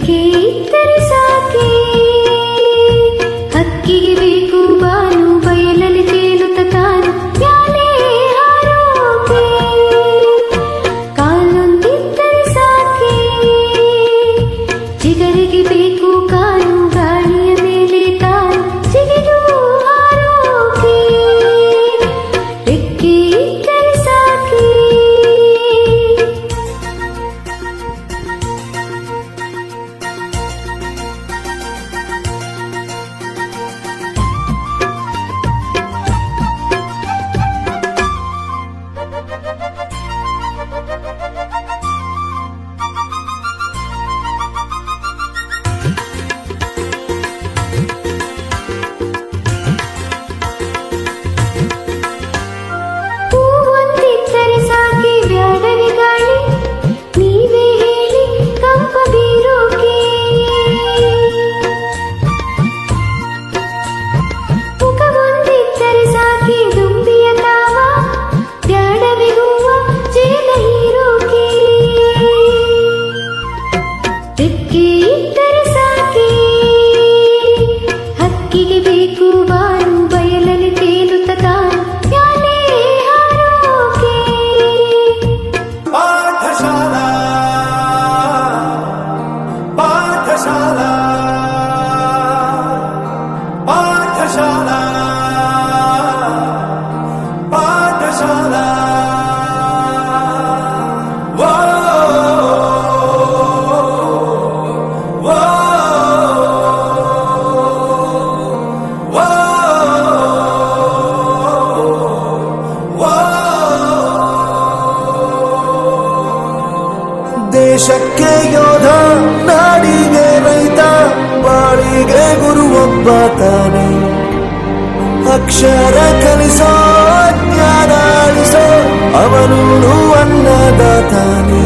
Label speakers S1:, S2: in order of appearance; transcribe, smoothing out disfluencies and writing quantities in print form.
S1: ರೆಕ್ಕೆ ಇದ್ದರೆ ಸಾಕೆ ಹಕ್ಕಿಗೆ ಬೇಕು ಬಾನು ಬಯಲಲ್ಲಿ ತೇಲುತ್ತ ತಾನು ಮ್ಯಾಲೆ ಹಾರೋಕೆ ಕಾಲೊಂದಿದ್ದರೆ ಸಾಕೆ ಚಿಗರಿಗೆ ಬೇಕು ಕಾಲು ಗಾಳಿಯ ಮೇಲೆ ತಾನು ಜಿಗಿದು ಹಾರೋಕೆ ರೆಕ್ಕೆ ಇದ್ದರೆ ಸಾಕೆ ಹಕ್ಕಿಗೆ ಬೇಕು ಬಾನು ಬಯಲಲ್ಲಿ ತೇಲುತ್ತ ತಾನು ಮ್ಯಾಲೆ ಹಾರೋಕೆ
S2: ಪಾಠಶಾಲಾ ಪಾಠಶಾಲಾ ಪಾಠಶಾಲಾ ಪಾಠಶಾಲಾ ದೇಶಕ್ಕೆ ಯೋಧ ನಾಡಿಗೆ ರೈತ ಬಾಳಿಗೆ ಗುರುವೊಬ್ಬ ತಾನೆ ಅಕ್ಷರ ಕಲಿಸೋ ಜ್ಞಾನ ಅಳಿಸೋ ಅವನು ಅನ್ನದಾತಾನೆ